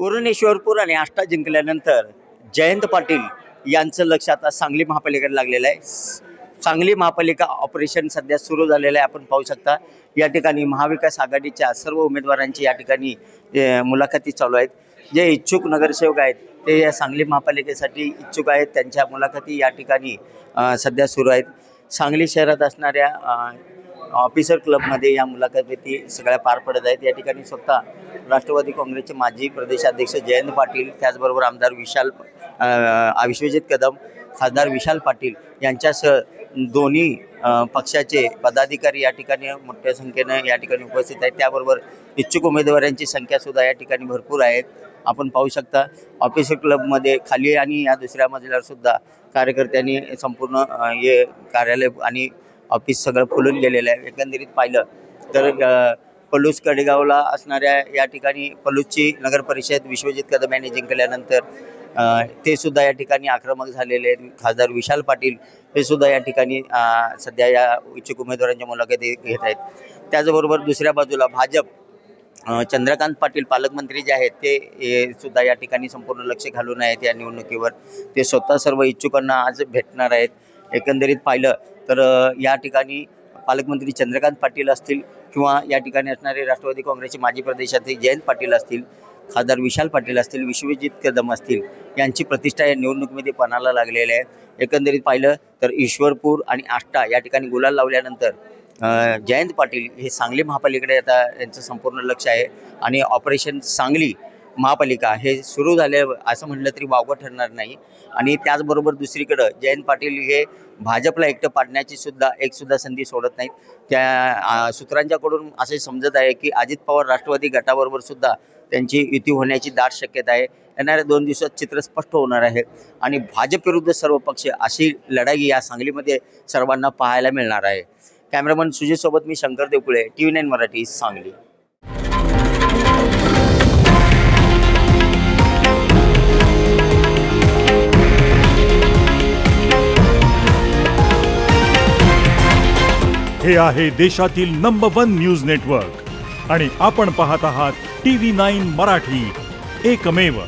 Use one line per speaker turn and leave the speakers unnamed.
पुरणेश्वरपूर आणि आष्टा जिंकल्यानंतर जयंत पाटील यांचं लक्ष आता सांगली महापालिकेकडे लागलेलं आहे. सांगली महापालिका ऑपरेशन सध्या सुरू झालेलं आहे. आपण पाहू शकता या ठिकाणी महाविकास आघाडीच्या सर्व उमेदवारांची या ठिकाणी मुलाखती चालू आहेत. जे इच्छुक नगरसेवक आहेत ते या सांगली महापालिकेसाठी इच्छुक आहेत, त्यांच्या मुलाखती या ठिकाणी सध्या सुरू आहेत. सांगली शहरात असणाऱ्या ऑफिसर क्लबमध्ये या मुलाखती सगळ्या पार पडत आहेत. या ठिकाणी स्वतः राष्ट्रवादी काँग्रेसचे माजी प्रदेशाध्यक्ष जयंत पाटील, त्याचबरोबर आमदार विश्वजित कदम, खासदार विशाल पाटील यांच्यासह दोन्ही पक्षाचे पदाधिकारी या ठिकाणी मोठ्या संख्येनं या ठिकाणी उपस्थित आहेत. त्याबरोबर इच्छुक उमेदवारांची संख्यासुद्धा या ठिकाणी भरपूर आहे. आपण पाहू शकता ऑफिसर क्लबमध्ये खाली आणि या दुसऱ्या मजल्यावर सुद्धा कार्यकर्त्यांनी संपूर्ण हे कार्यालय आणि ऑफिस सगळं फुलून गेलेलं आहे. एकंदरीत पाहिलं तर पलूस कडेगावला असणाऱ्या या ठिकाणी पलूसची नगर परिषद विश्वजित कदम यांनी जिंकल्यानंतर ते सुद्धा या ठिकाणी आक्रमक झालेले आहेत. खासदार विशाल पाटील हे सुद्धा या ठिकाणी सध्या या इच्छुक उमेदवारांच्या मुलाखती घेत आहेत. त्याचबरोबर दुसऱ्या बाजूला भाजप चंद्रकांत पाटील पालकमंत्री जे आहेत ते सुद्धा या ठिकाणी संपूर्ण लक्ष घालून आहेत या निवडणुकीवर. ते स्वतः सर्व इच्छुकांना आज भेटणार आहेत. एकंदरीत पाहिलं तर या ठिकाणी पालकमंत्री चंद्रकांत पाटील असतील किंवा या ठिकाणी असणारे राष्ट्रवादी काँग्रेसचे माजी प्रदेशाध्यक्ष जयंत पाटील असतील, खासदार विशाल पाटील असतील, विश्वजित कदम असतील, यांची प्रतिष्ठा या निवडणुकीमध्ये पणाला लागलेली आहे. एकंदरीत पाहिलं तर ईश्वरपूर आणि आष्टा या ठिकाणी गुलाल लावल्यानंतर जयंत पाटील हे सांगली महापालिकेकडे आता यांचं संपूर्ण लक्ष आहे आणि ऑपरेशन सांगली महापालिका हे सुरू झाले असं म्हटलं तरी वावगं ठरणार नाही. आणि त्याचबरोबर दुसरीकडं जयंत पाटील हे भाजपला एकटं पाडण्याची सुद्धा संधी सोडत नाहीत. त्या सूत्रांच्याकडून असे समजत आहे की अजित पवार राष्ट्रवादी गटाबरोबर सुद्धा त्यांची युती होण्याची दाट शक्यता आहे. येणाऱ्या 2 दिवसात चित्र स्पष्ट होणार आहे आणि भाजप विरुद्ध सर्व पक्ष अशी लढाई या सांगलीमध्ये सर्वांना पाहायला मिळणार आहे. कॅमेरामन सुजितसोबत मी शंकर देवकुळे, TV9 मराठी, सांगली.
हे आहे देशातील नंबर 1 न्यूज नेटवर्क आणि आपण पाहत आहात TV9 मराठी, एकमेव.